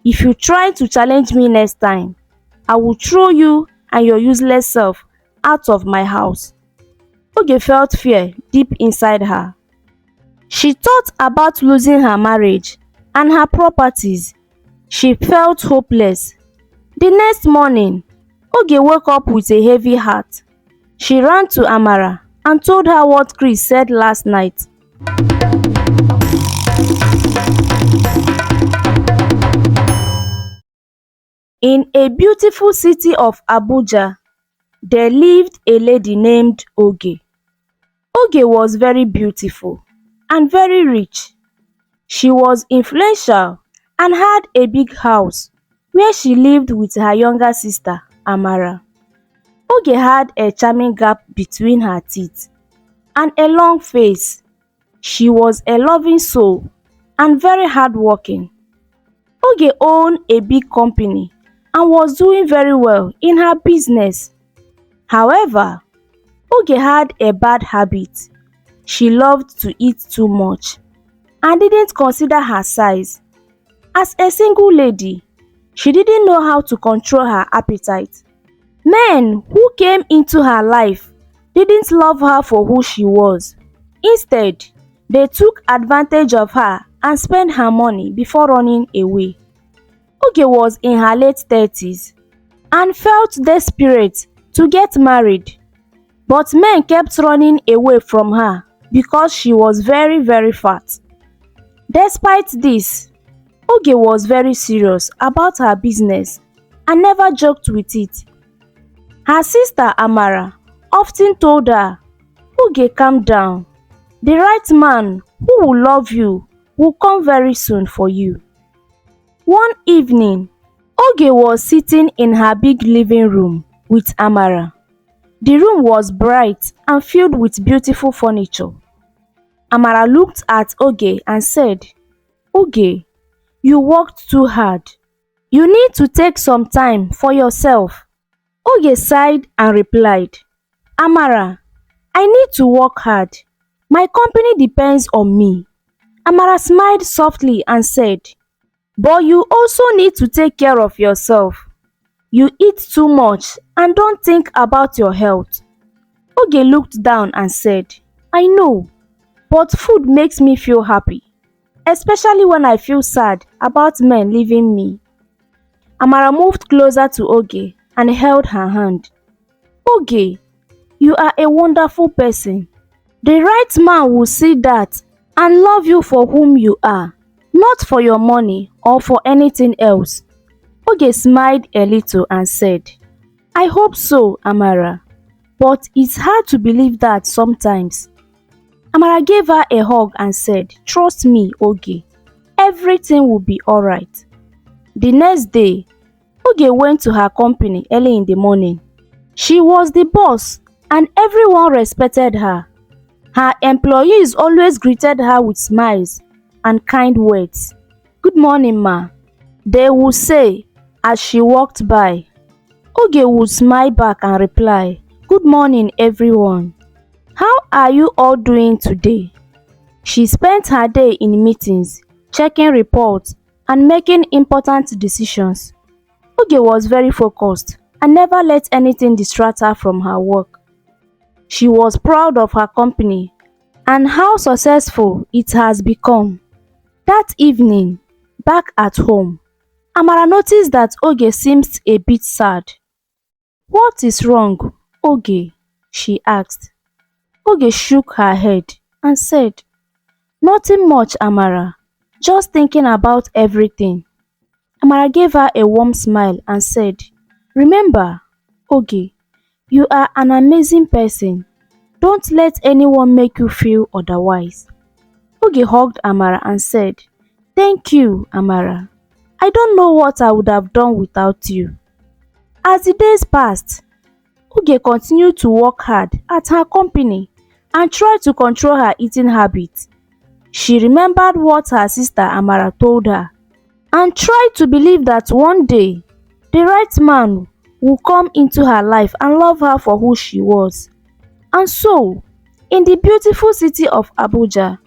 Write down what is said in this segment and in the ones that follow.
If you try to challenge me next time, I will throw you and your useless self out of my house. Oge felt fear deep inside her. She thought about losing her marriage and her properties. She felt hopeless. The next morning, Oge woke up with a heavy heart. She ran to Amara and told her what Chris said last night. In a beautiful city of Abuja, there lived a lady named Oge. Oge was very beautiful and very rich. She was influential and had a big house where she lived with her younger sister, Amara. Oge had a charming gap between her teeth and a long face. She was a loving soul and very hardworking. Oge owned a big company and was doing very well in her business. However, Oge had a bad habit. She loved to eat too much and didn't consider her size. As a single lady, she didn't know how to control her appetite. Men who came into her life didn't love her for who she was. Instead, they took advantage of her and spent her money before running away. Oge was in her late 30s and felt desperate to get married, but men kept running away from her because she was very fat. Despite this, Oge was very serious about her business and never joked with it. Her sister Amara often told her, "Oge, calm down. The right man who will love you will come very soon for you." One evening, Oge was sitting in her big living room with Amara. The room was bright and filled with beautiful furniture. Amara looked at Oge and said, "Oge, you worked too hard. You need to take some time for yourself." Oge sighed and replied, "Amara, I need to work hard. My company depends on me." Amara smiled softly and said, "But you also need to take care of yourself. You eat too much and don't think about your health." Oge looked down and said, "I know, but food makes me feel happy, especially when I feel sad about men leaving me." Amara moved closer to Oge and held her hand. "Oge, you are a wonderful person. The right man will see that and love you for whom you are, not for your money or for anything else." Oge smiled a little and said, "I hope so, Amara, but it's hard to believe that sometimes." Amara gave her a hug and said, "Trust me, Oge, everything will be alright." The next day, Oge went to her company early in the morning. She was the boss and everyone respected her. Her employees always greeted her with smiles and kind words. "Good morning, ma," they would say as she walked by. Oge would smile back and reply, "Good morning, everyone. How are you all doing today?" She spent her day in meetings, checking reports, and making important decisions. Oge was very focused and never let anything distract her from her work. She was proud of her company and how successful it has become. That evening, back at home, Amara noticed that Oge seemed a bit sad. "What is wrong, Oge?" she asked. Oge shook her head and said, "Nothing much, Amara. Just thinking about everything." Amara gave her a warm smile and said, "Remember, Oge, you are an amazing person. Don't let anyone make you feel otherwise." Oge hugged Amara and said, "Thank you, Amara. I don't know what I would have done without you." As the days passed, Oge continued to work hard at her company and tried to control her eating habits. She remembered what her sister Amara told her and tried to believe that one day the right man would come into her life and love her for who she was. And so, in the beautiful city of Abuja,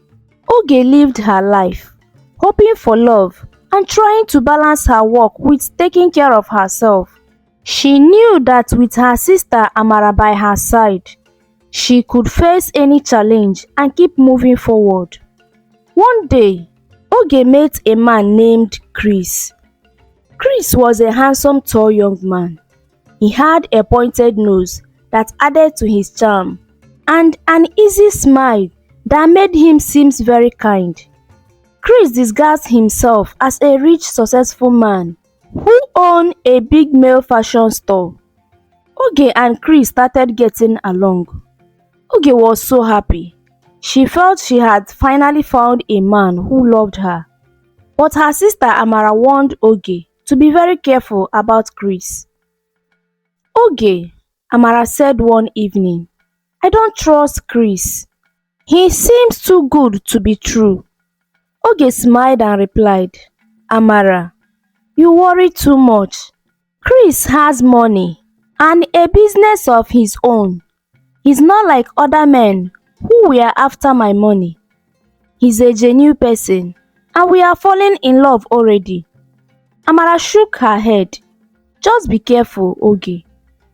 Oge lived her life, hoping for love and trying to balance her work with taking care of herself. She knew that with her sister Amara by her side, she could face any challenge and keep moving forward. One day, Oge met a man named Chris. Chris was a handsome tall young man. He had a pointed nose that added to his charm and an easy smile that made him seem very kind. Chris disguised himself as a rich, successful man who owned a big male fashion store. Oge and Chris started getting along. Oge was so happy. She felt she had finally found a man who loved her. But her sister Amara warned Oge to be very careful about Chris. Oge, Amara said one evening, I don't trust Chris. He seems too good to be true. Oge smiled and replied, Amara, you worry too much. Chris has money and a business of his own. He's not like other men who were after my money. He's a genuine person and we are falling in love already. Amara shook her head. Just be careful, Oge.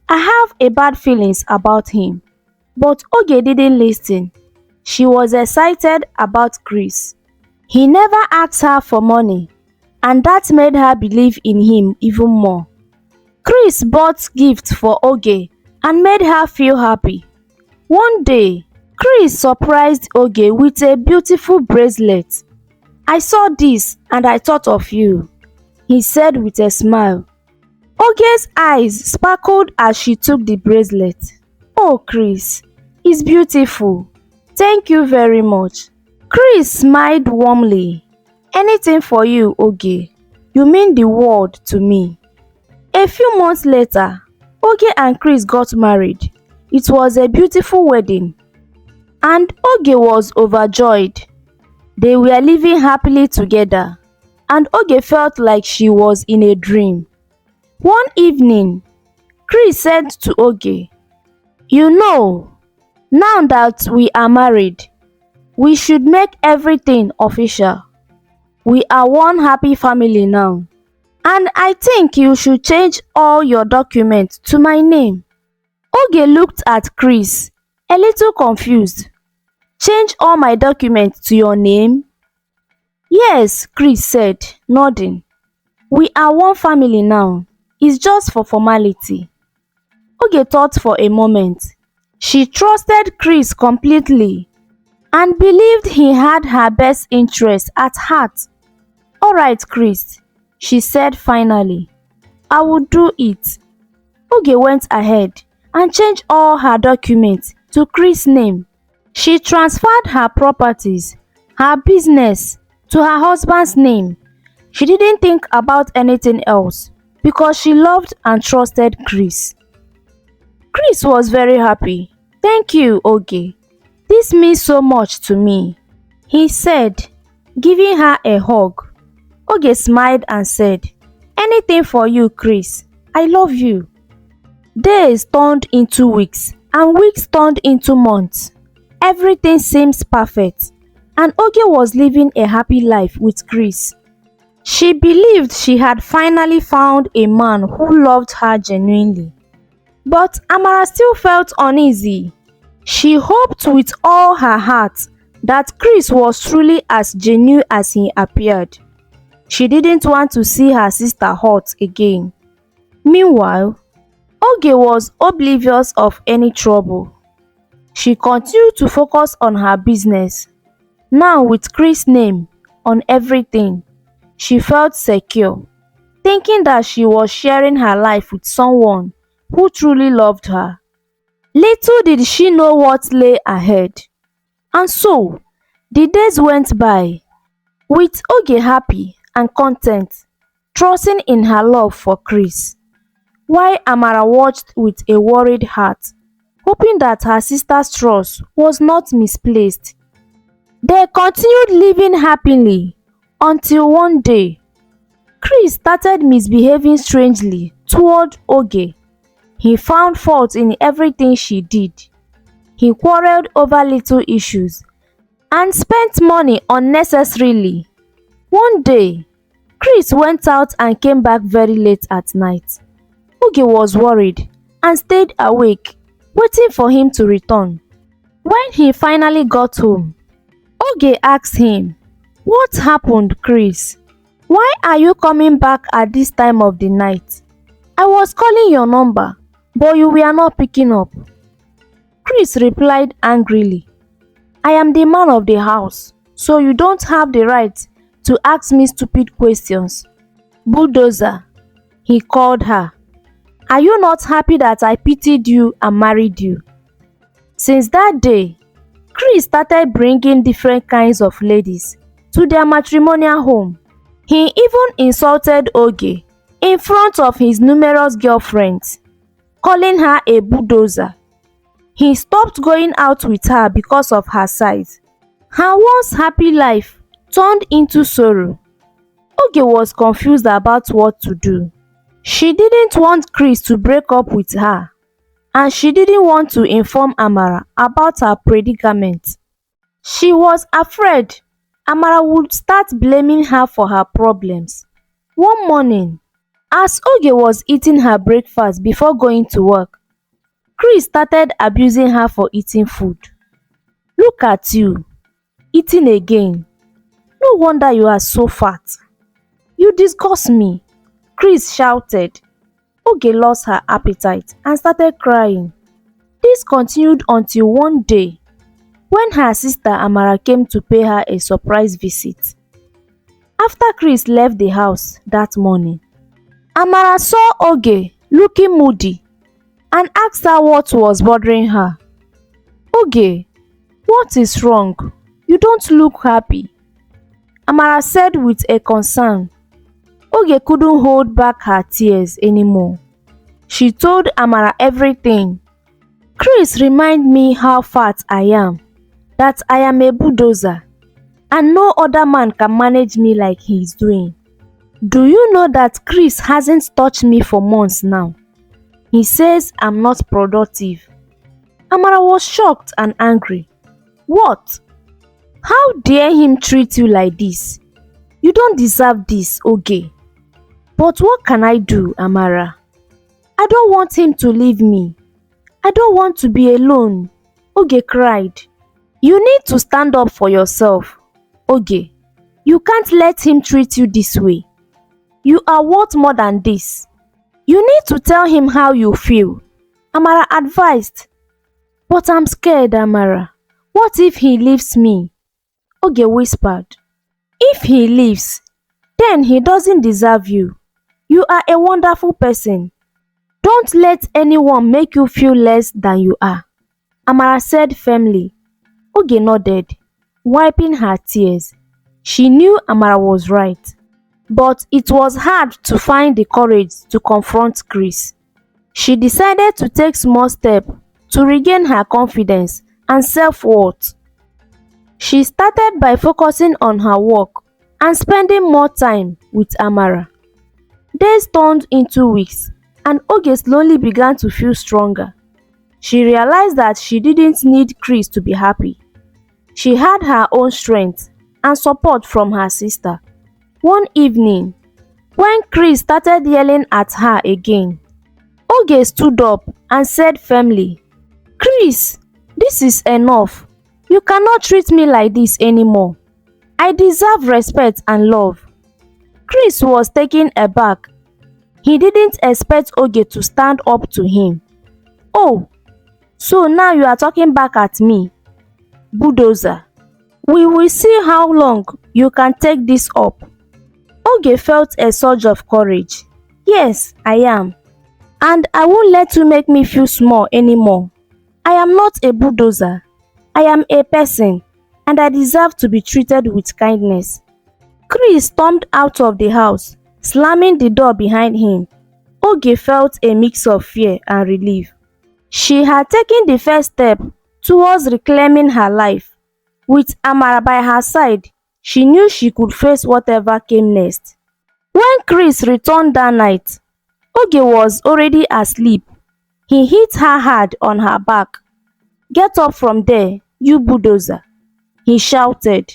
I have a bad feelings about him. But Oge didn't listen. She was excited about Chris. He never asked her for money, and that made her believe in him even more. Chris bought gifts for Oge and made her feel happy. One day, Chris surprised Oge with a beautiful bracelet. I saw this and I thought of you, he said with a smile. Oge's eyes sparkled as she took the bracelet. Oh, Chris, it's beautiful. Thank you very much. Chris smiled warmly. Anything for you, Oge. You mean the world to me. A few months later, Oge and Chris got married. It was a beautiful wedding, and Oge was overjoyed. They were living happily together, and Oge felt like she was in a dream. One evening, Chris said to Oge, you know, now that we are married, we should make everything official. We are one happy family now, and I think you should change all your documents to my name. Oge looked at Chris, a little confused. Change all my documents to your name? Yes, Chris said, nodding. We are one family now. It's just for formality. Oge thought for a moment. She trusted Chris completely and believed he had her best interest at heart. Alright, Chris, she said finally. I will do it. Oge went ahead and changed all her documents to Chris' name. She transferred her properties, her business, to her husband's name. She didn't think about anything else because she loved and trusted Chris. Chris was very happy. Thank you, Oge. This means so much to me, he said, giving her a hug. Oge smiled and said, anything for you, Chris. I love you. Days turned into weeks, and weeks turned into months. Everything seems perfect, and Oge was living a happy life with Chris. She believed she had finally found a man who loved her genuinely. But Amara still felt uneasy. She hoped with all her heart that Chris was truly as genuine as he appeared. She didn't want to see her sister hurt again. Meanwhile, Oge was oblivious of any trouble. She continued to focus on her business. Now with Chris' name on everything, she felt secure, thinking that she was sharing her life with someone who truly loved her. Little did she know what lay ahead. And so, the days went by, with Oge happy and content, trusting in her love for Chris, while Amara watched with a worried heart, hoping that her sister's trust was not misplaced. They continued living happily until one day, Chris started misbehaving strangely toward Oge. He found fault in everything she did. He quarreled over little issues and spent money unnecessarily. One day, Chris went out and came back very late at night. Oge was worried and stayed awake, waiting for him to return. When he finally got home, Oge asked him, "What happened, Chris? Why are you coming back at this time of the night? I was calling your number, but you were not picking up." Chris replied angrily, "I am the man of the house, so you don't have the right to ask me stupid questions." "Bulldozer," he called her, "are you not happy that I pitied you and married you?" Since that day, Chris started bringing different kinds of ladies to their matrimonial home. He even insulted Oge in front of his numerous girlfriends, calling her a bulldozer. He stopped going out with her because of her size. Her once happy life turned into sorrow. Oge was confused about what to do. She didn't want Chris to break up with her, and she didn't want to inform Amara about her predicament. She was afraid Amara would start blaming her for her problems. One morning, as Oge was eating her breakfast before going to work, Chris started abusing her for eating food. "Look at you, eating again. No wonder you are so fat. You disgust me," Chris shouted. Oge lost her appetite and started crying. This continued until one day, when her sister Amara came to pay her a surprise visit. After Chris left the house that morning, Amara saw Oge looking moody and asked her what was bothering her. "Oge, what is wrong? You don't look happy," Amara said with a concern. Oge couldn't hold back her tears anymore. She told Amara everything. "Chris remind me how fat I am, that I am a bulldozer, and no other man can manage me like he's doing. Do you know that Chris hasn't touched me for months now? He says I'm not productive." Amara was shocked and angry. "What? How dare him treat you like this? You don't deserve this, Oge." "But what can I do, Amara? I don't want him to leave me. I don't want to be alone," Oge cried. "You need to stand up for yourself, Oge. You can't let him treat you this way. You are worth more than this. You need to tell him how you feel," Amara advised. "But I'm scared, Amara. What if he leaves me?" Oge whispered. "If he leaves, then he doesn't deserve you. You are a wonderful person. Don't let anyone make you feel less than you are," Amara said firmly. Oge nodded, wiping her tears. She knew Amara was right, but it was hard to find the courage to confront Chris. She decided to take small steps to regain her confidence and self-worth. She started by focusing on her work and spending more time with Amara. Days turned into weeks, and Oge slowly began to feel stronger. She realized that she didn't need Chris to be happy. She had her own strength and support from her sister. One evening, when Chris started yelling at her again, Oge stood up and said firmly, "Chris, this is enough. You cannot treat me like this anymore. I deserve respect and love." Chris was taken aback. He didn't expect Oge to stand up to him. "Oh, so now you are talking back at me, bulldozer. We will see how long you can take this up." Oge felt a surge of courage. "Yes, I am. And I won't let you make me feel small anymore. I am not a bulldozer. I am a person, and I deserve to be treated with kindness." Chris stormed out of the house, slamming the door behind him. Oge felt a mix of fear and relief. She had taken the first step towards reclaiming her life. With Amara by her side, she knew she could face whatever came next. When Chris returned that night, Oge was already asleep. He hit her hard on her back. "Get up from there, you bulldozer," he shouted.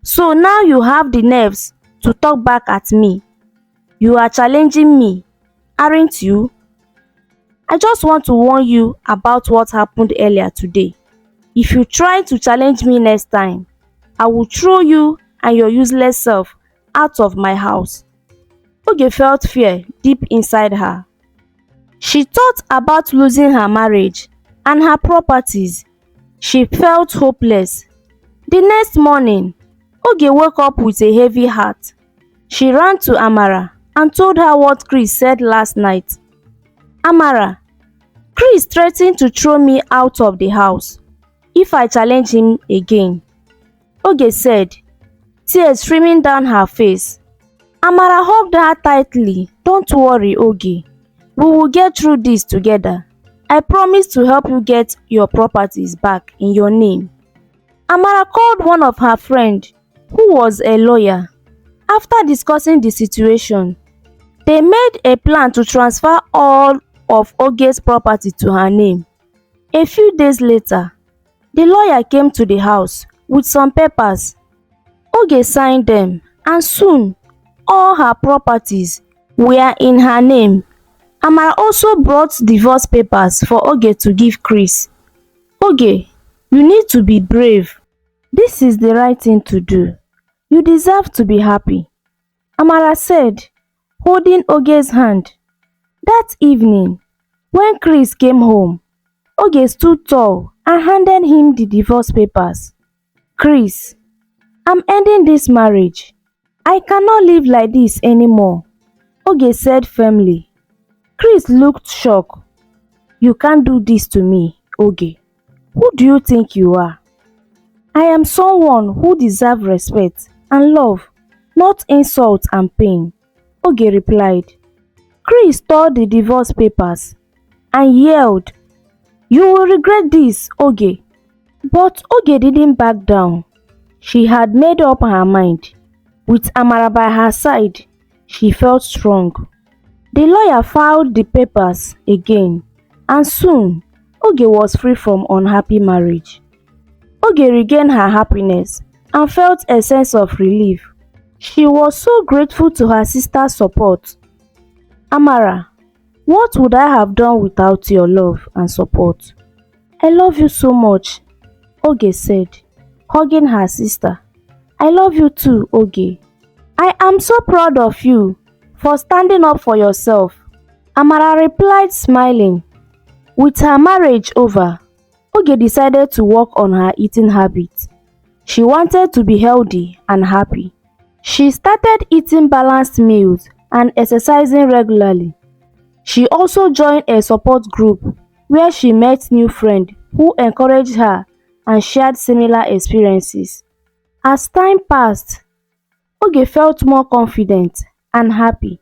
"So now you have the nerves to talk back at me. You are challenging me, aren't you? I just want to warn you about what happened earlier today. If you try to challenge me next time, I will throw you and your useless self out of my house. Oge felt fear deep inside her. She thought about losing her marriage and her properties. She felt hopeless. The next morning, Oge woke up with a heavy heart. She ran to Amara and told her what Chris said last night. Amara, Chris threatened to throw me out of the house if I challenge him again, Oge said, tears streaming down her face. Amara hugged her tightly. Don't worry, Oge. We will get through this together. I promise to help you get your properties back in your name. Amara called one of her friends, who was a lawyer. After discussing the situation, they made a plan to transfer all of Oge's property to her name. A few days later, the lawyer came to the house with some papers. Oge signed them, and soon all her properties were in her name. Amara also brought divorce papers for Oge to give Chris. Oge, you need to be brave. This is the right thing to do. You deserve to be happy, Amara said, holding Oge's hand. That evening, when Chris came home, Oge stood tall and handed him the divorce papers. Chris, I'm ending this marriage. I cannot live like this anymore, Oge said firmly. Chris looked shocked. You can't do this to me, Oge. Who do you think you are? I am someone who deserves respect and love, not insult and pain, Oge replied. Chris tore the divorce papers and yelled, You will regret this, Oge. But Oge didn't back down. She had made up her mind. With Amara by her side, she felt strong. The lawyer filed the papers again, and soon Oge was free from unhappy marriage. Oge regained her happiness and felt a sense of relief. She was so grateful to her sister's support. Amara, what would I have done without your love and support? I love you so much, Oge said, hugging her sister. I love you too, Oge. I am so proud of you for standing up for yourself, Amara replied, smiling. With her marriage over, Oge decided to work on her eating habits. She wanted to be healthy and happy. She started eating balanced meals and exercising regularly. She also joined a support group where she met new friends who encouraged her and shared similar experiences. As time passed, Oge felt more confident and happy.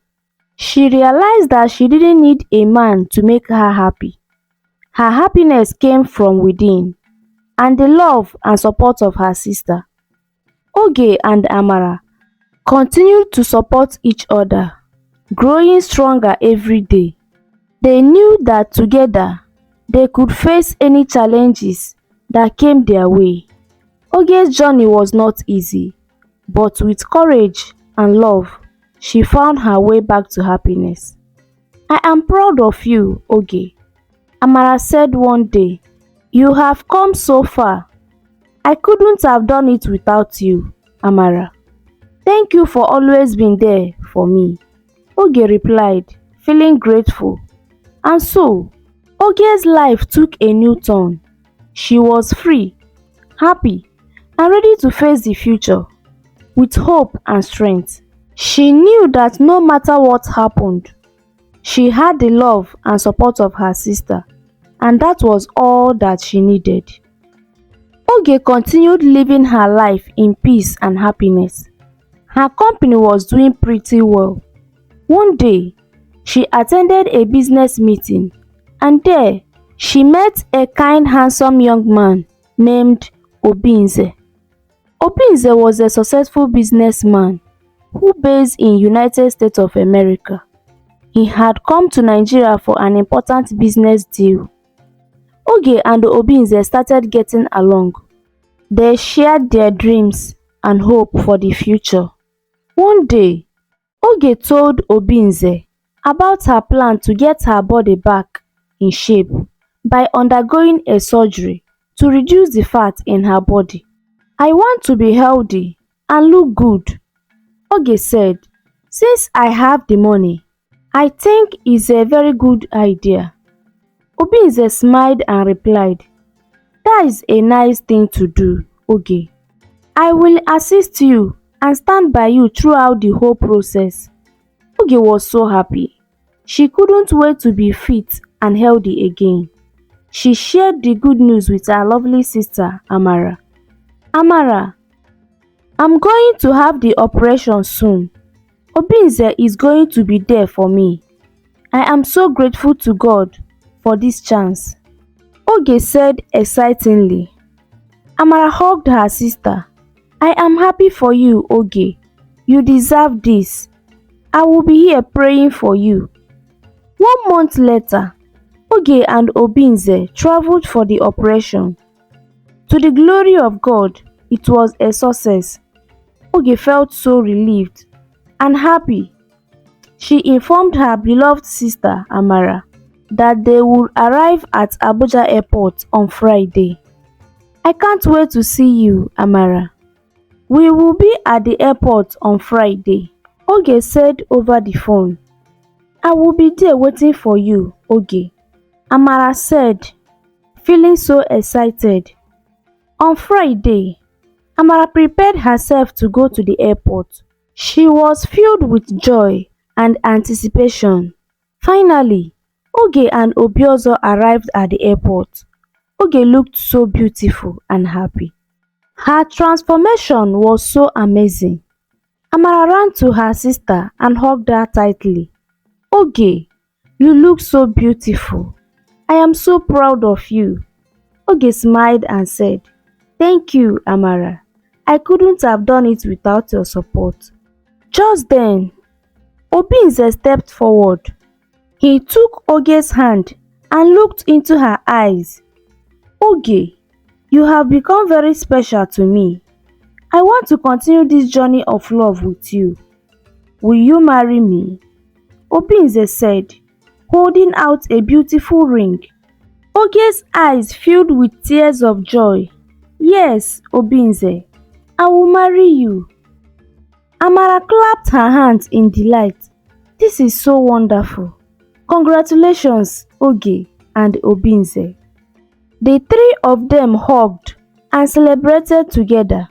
She realized that she didn't need a man to make her happy. Her happiness came from within, and the love and support of her sister. Oge and Amara continued to support each other, growing stronger every day. They knew that together they could face any challenges that came their way. Oge's journey was not easy, but with courage and love, she found her way back to happiness. I am proud of you, Oge, Amara said one day. You have come so far. I couldn't have done it without you, Amara. Thank you for always being there for me, Oge replied, feeling grateful. And so, Oge's life took a new turn. She was free, happy, and ready to face the future with hope and strength. She knew that no matter what happened, she had the love and support of her sister, and that was all that she needed. Oge continued living her life in peace and happiness. Her company was doing pretty well. One day, she attended a business meeting, and there she met a kind, handsome young man named Obinze. Obinze was a successful businessman who based in United States of America. He had come to Nigeria for an important business deal. Oge and Obinze started getting along. They shared their dreams and hope for the future. One day, Oge told Obinze about her plan to get her body back in shape by undergoing a surgery to reduce the fat in her body. "I want to be healthy and look good," Oge said. "Since I have the money, I think it's a very good idea." Obinze smiled and replied, "That is a nice thing to do, Oge. I will assist you and stand by you throughout the whole process." Oge was so happy. She couldn't wait to be fit and healthy again. She shared the good news with her lovely sister, Amara. "Amara, I'm going to have the operation soon. Obinze is going to be there for me. I am so grateful to God for this chance," Oge said excitingly. Amara hugged her sister. "I am happy for you, Oge. You deserve this. I will be here praying for you." 1 month later, Oge and Obinze traveled for the operation. To the glory of God, it was a success. Oge felt so relieved and happy. She informed her beloved sister Amara that they would arrive at Abuja airport on Friday. "I can't wait to see you, Amara. We will be at the airport on Friday," Oge said over the phone. "I will be there waiting for you, Oge," Amara said, feeling so excited. On Friday, Amara prepared herself to go to the airport. She was filled with joy and anticipation. Finally, Oge and Obiozo arrived at the airport. Oge looked so beautiful and happy. Her transformation was so amazing. Amara ran to her sister and hugged her tightly. "Oge, you look so beautiful. I am so proud of you." Oge smiled and said, "Thank you, Amara. I couldn't have done it without your support." Just then, Obinze stepped forward. He took Oge's hand and looked into her eyes. "Oge, you have become very special to me. I want to continue this journey of love with you. Will you marry me?" Obinze said, holding out a beautiful ring. Oge's eyes filled with tears of joy. "Yes, Obinze, I will marry you." Amara clapped her hands in delight. "This is so wonderful. Congratulations, Oge and Obinze." The three of them hugged and celebrated together.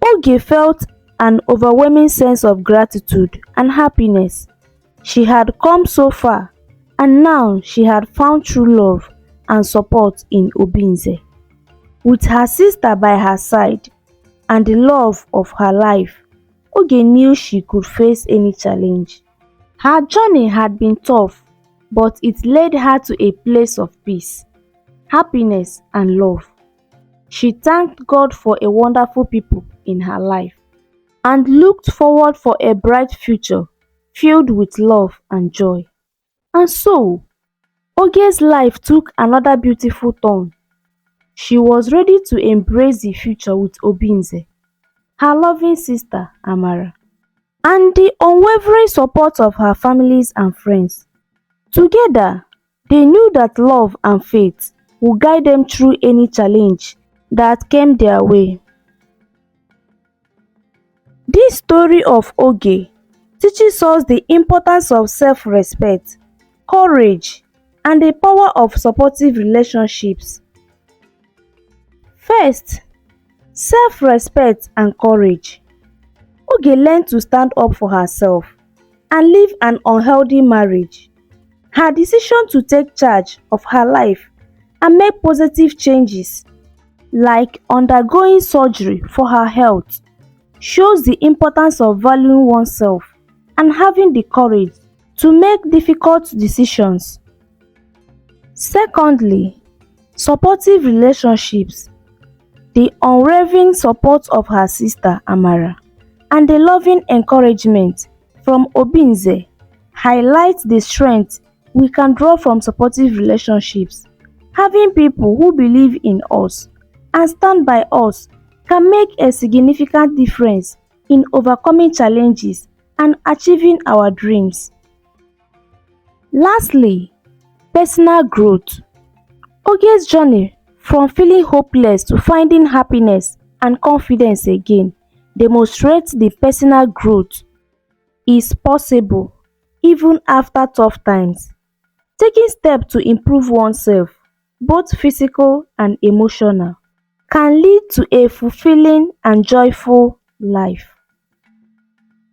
Oge felt an overwhelming sense of gratitude and happiness. She had come so far, and now she had found true love and support in Obinze. With her sister by her side and the love of her life, Oge knew she could face any challenge. Her journey had been tough, but it led her to a place of peace, happiness, and love. She thanked God for a wonderful people in her life and looked forward for a bright future filled with love and joy. And so, Oge's life took another beautiful turn. She was ready to embrace the future with Obinze, her loving sister Amara, and the unwavering support of her families and friends. Together, they knew that love and faith would guide them through any challenge that came their way. This story of Oge teaches us the importance of self-respect, courage, and the power of supportive relationships. First, self-respect and courage. Oge learned to stand up for herself and leave an unhealthy marriage. Her decision to take charge of her life and make positive changes, like undergoing surgery for her health, shows the importance of valuing oneself and having the courage to make difficult decisions. Secondly, supportive relationships. The unwavering support of her sister Amara and the loving encouragement from Obinze highlights the strength we can draw from supportive relationships. Having people who believe in us and stand by us can make a significant difference in overcoming challenges and achieving our dreams. Lastly, personal growth. Oge's journey from feeling hopeless to finding happiness and confidence again demonstrates the personal growth is possible even after tough times. Taking steps to improve oneself, both physical and emotional, can lead to a fulfilling and joyful life.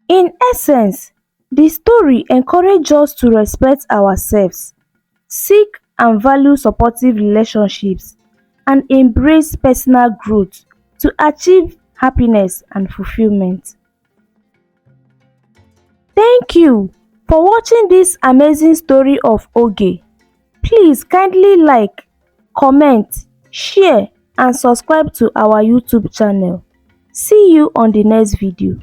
In essence, the story encourages us to respect ourselves, seek and value supportive relationships, and embrace personal growth to achieve happiness and fulfillment. Thank you for watching this amazing story of Oge. Please kindly like, comment, share and subscribe to our YouTube channel. See you on the next video.